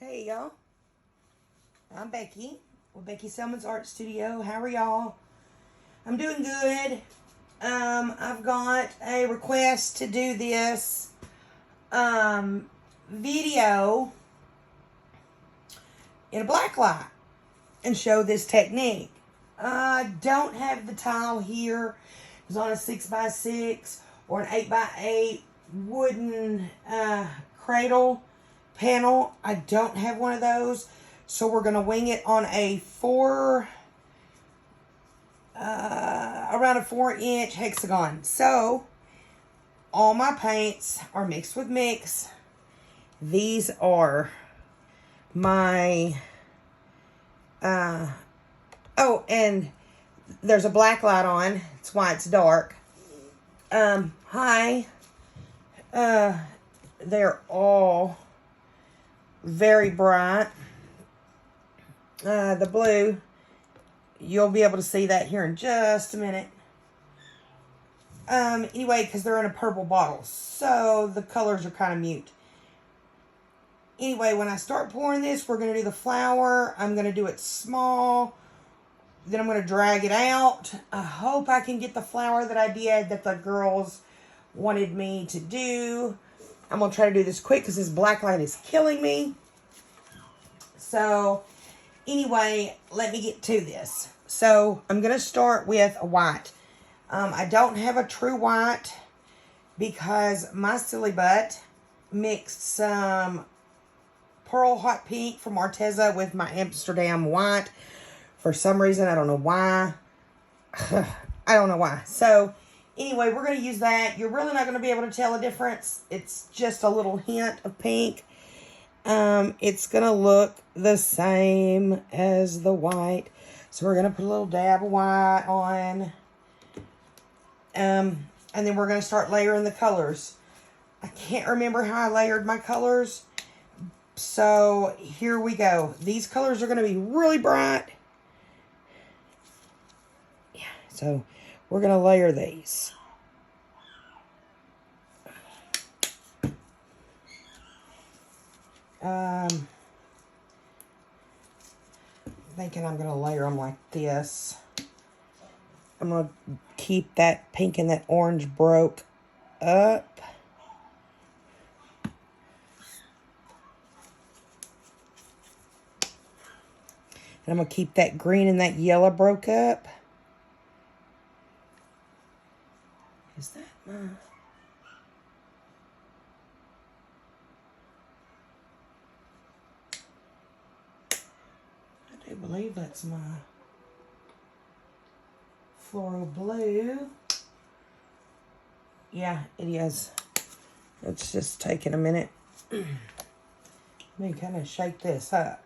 Hey y'all, I'm Becky with Becky Selman's Art Studio. How are y'all? I'm doing good. I've got a request to do this video in a black light and show this technique. I don't have the tile here. It's on a 6x6 or an 8x8 wooden cradle panel. I don't have one of those, so we're going to wing it on a around a 4-inch hexagon. So all my paints are mixed with mix. These are my oh, and there's a black light on. That's why it's dark. Hi. They're all very bright. The blue, you'll be able to see that here in just a minute. Anyway, because they're in a purple bottle, so the colors are kind of mute. Anyway, when I start pouring this, we're going to do the flower. I'm going to do it small. Then I'm going to drag it out. I hope I can get the flower that I did that the girls wanted me to do. I'm going to try to do this quick because this black light is killing me. So, anyway, let me get to this. So, I'm going to start with a white. I don't have a true white because my silly butt mixed some Pearl Hot Pink from Arteza with my Amsterdam white. For some reason, I don't know why. I don't know why. So, anyway, we're going to use that. You're really not going to be able to tell a difference. It's just a little hint of pink. It's going to look the same as the white. So, we're going to put a little dab of white on. And then we're going to start layering the colors. I can't remember how I layered my colors. So, here we go. These colors are going to be really bright. Yeah, so we're going to layer these. Thinking I'm going to layer them like this. I'm going to keep that pink and that orange broke up. And I'm going to keep that green and that yellow broke up. Is that my... I do believe that's my floral blue. Yeah, it is. It's just taking a minute. Let me kind of shake this up.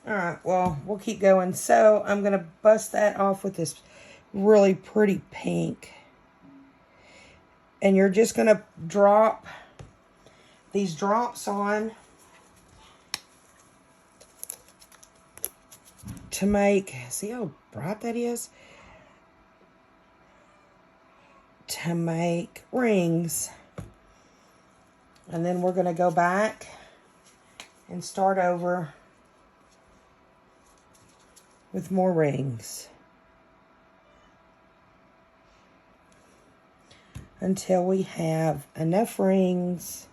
Alright, well, we'll keep going. So, I'm going to bust that off with this really pretty pink. And you're just going to drop these drops on to make, see how bright that is? To make rings. And then we're going to go back and start over with more rings until we have enough rings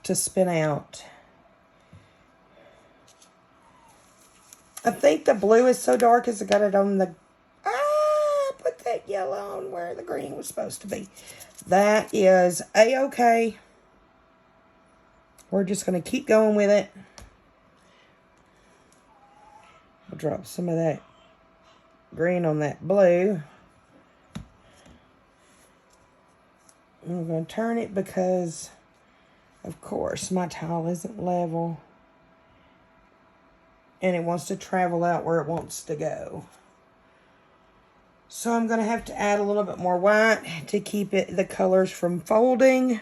to spin out. I think the blue is so dark as I got it on the... put that yellow on where the green was supposed to be. That is A-okay. We're just going to keep going with it. I'll drop some of that green on that blue. I'm going to turn it because, of course, my tile isn't level. And it wants to travel out where it wants to go. So I'm going to have to add a little bit more white to keep the colors from folding.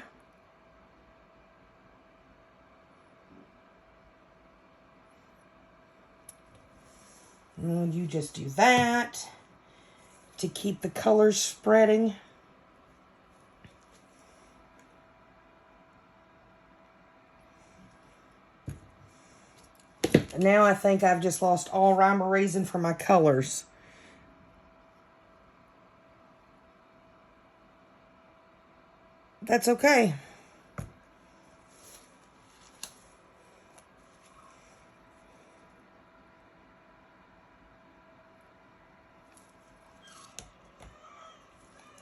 And you just do that. to keep the colors spreading. And now I think I've just lost all rhyme or reason for my colors. That's okay.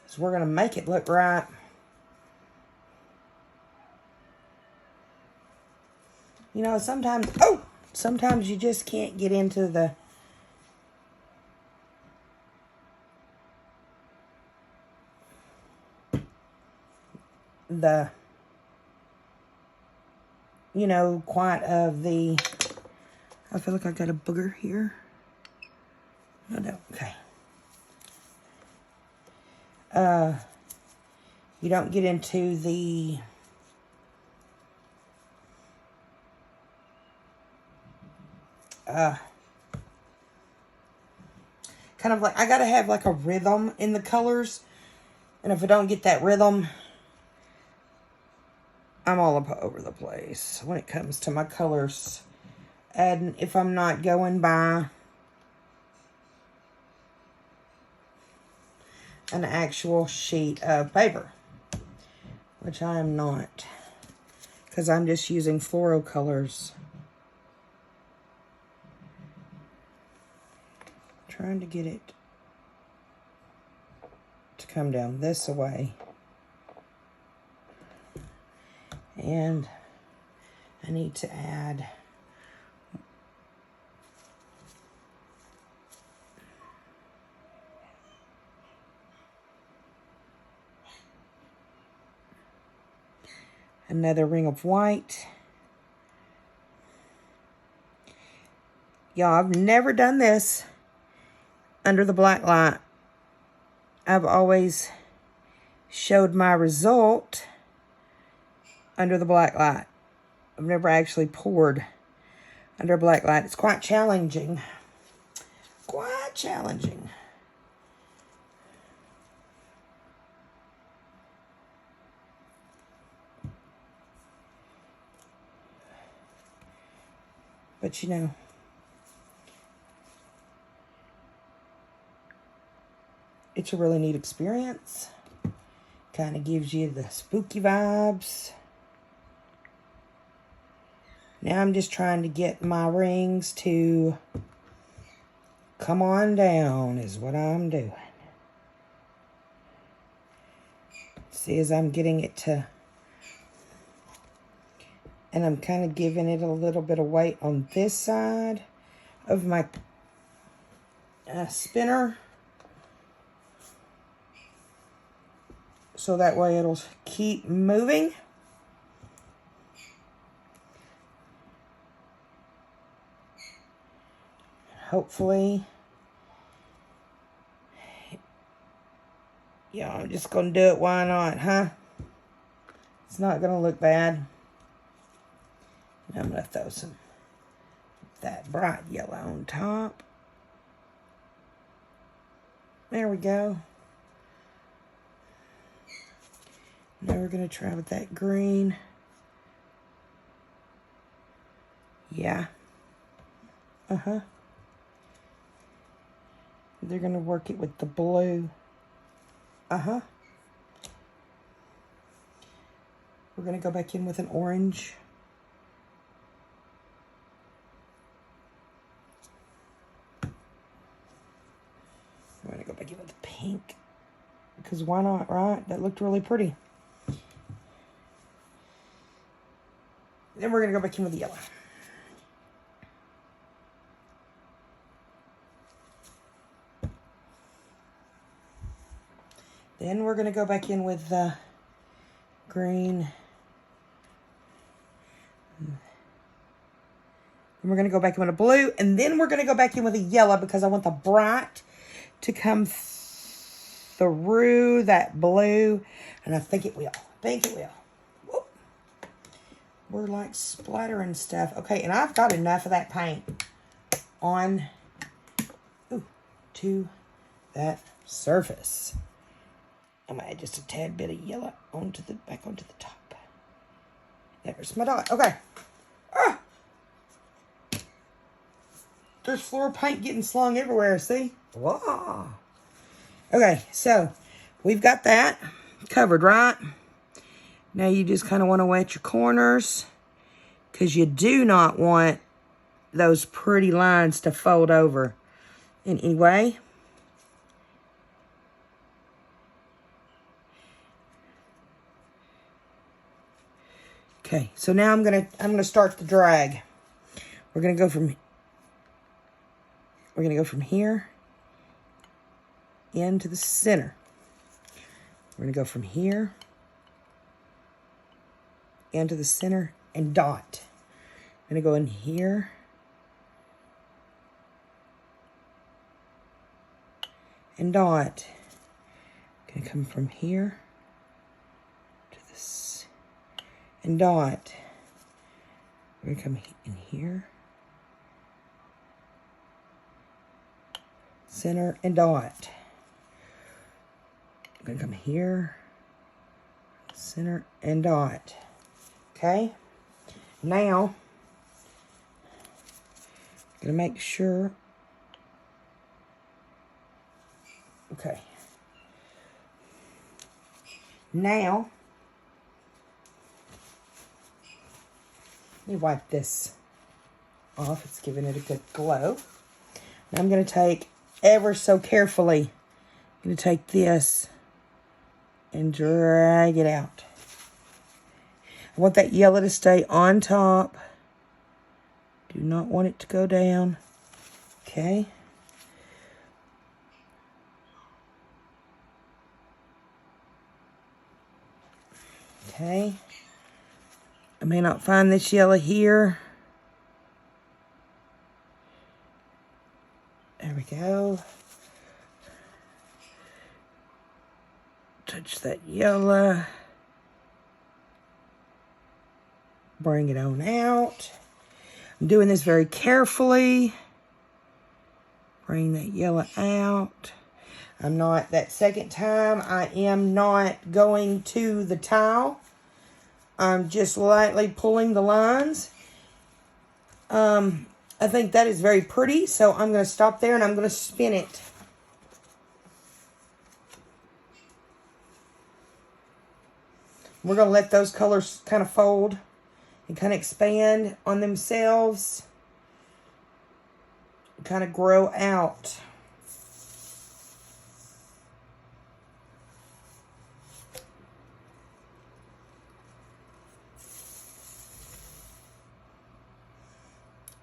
So we're going to make it look right. You know, sometimes you just can't get into the you know, quite of the, I feel like I got a booger here. No, no, okay. You don't get into the kind of like, I gotta have like a rhythm in the colors. And if I don't get that rhythm, I'm all up over the place when it comes to my colors. And if I'm not going by an actual sheet of paper, which I am not, because I'm just using fluoro colors. Trying to get it to come down this way. And I need to add another ring of white. Y'all, I've never done this under the black light. I've always showed my result under the black light. I've never actually poured under black light. It's quite challenging. Quite challenging. But you know, it's a really neat experience. Kind of gives you the spooky vibes. Now I'm just trying to get my rings to come on down is what I'm doing. See, as I'm getting it to, and I'm kind of giving it a little bit of weight on this side of my spinner. So that way it'll keep moving. Hopefully. Yeah, I'm just going to do it. Why not, huh? It's not going to look bad. I'm going to throw some that bright yellow on top. There we go. Now we're going to try with that green. Yeah. Uh-huh. They're going to work it with the blue. Uh-huh. We're going to go back in with an orange. I'm going to go back in with the pink. Because why not, right? That looked really pretty. Then we're going to go back in with the yellow. Then we're going to go back in with the green. And we're going to go back in with a blue. And then we're going to go back in with a yellow because I want the bright to come through that blue. And I think it will. Whoop. We're like splattering stuff. Okay, and I've got enough of that paint on 2, that surface. I'm gonna add just a tad bit of yellow back onto the top. There's my dot. Okay. Ah! There's floor paint getting slung everywhere, see? Wow. Okay, so we've got that covered, right? Now you just kind of want to wet your corners because you do not want those pretty lines to fold over in any way. Okay, so now I'm gonna start the drag. We're gonna go from here into the center. We're gonna go from here into the center and dot. I'm gonna go in here and dot. Gonna come from here to this and dot. We're gonna come in here, center and dot. I'm gonna come here, center and dot. Okay, now I'm gonna make sure. Okay, now let me wipe this off. It's giving it a good glow. And I'm going to take ever so carefully, I'm going to take this and drag it out. I want that yellow to stay on top. Do not want it to go down. Okay. Okay. I may not find this yellow here. There we go. Touch that yellow. Bring it on out. I'm doing this very carefully. Bring that yellow out. That second time, I am not going to the towel. I'm just lightly pulling the lines. I think that is very pretty, so I'm going to stop there and I'm going to spin it. We're going to let those colors kind of fold and kind of expand on themselves. Kind of grow out.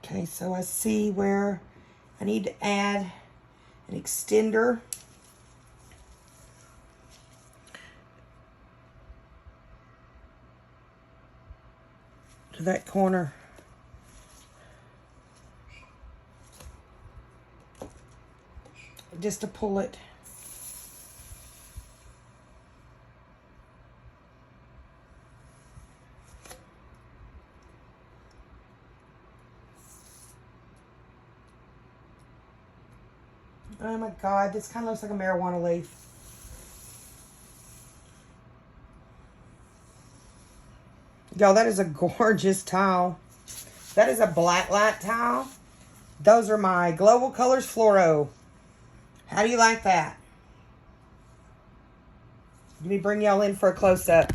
Okay, so I see where I need to add an extender. To that corner. Just to pull it. Oh my God, this kind of looks like a marijuana leaf. Y'all, that is a gorgeous towel. That is a blacklight towel. Those are my Global Colors Fluoro. How do you like that? Let me bring y'all in for a close-up.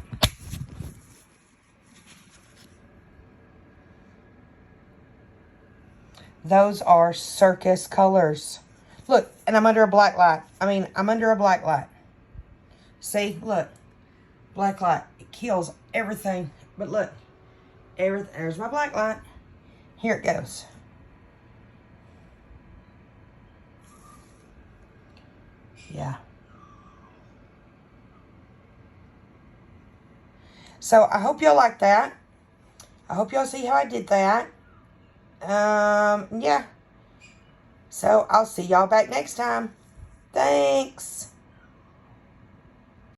Those are circus colors. Look, and I'm under a black light. I'm under a black light. See, look. Black light. It kills everything. But look. There's my black light. Here it goes. Yeah. So, I hope y'all like that. I hope y'all see how I did that. Yeah. So, I'll see y'all back next time. Thanks.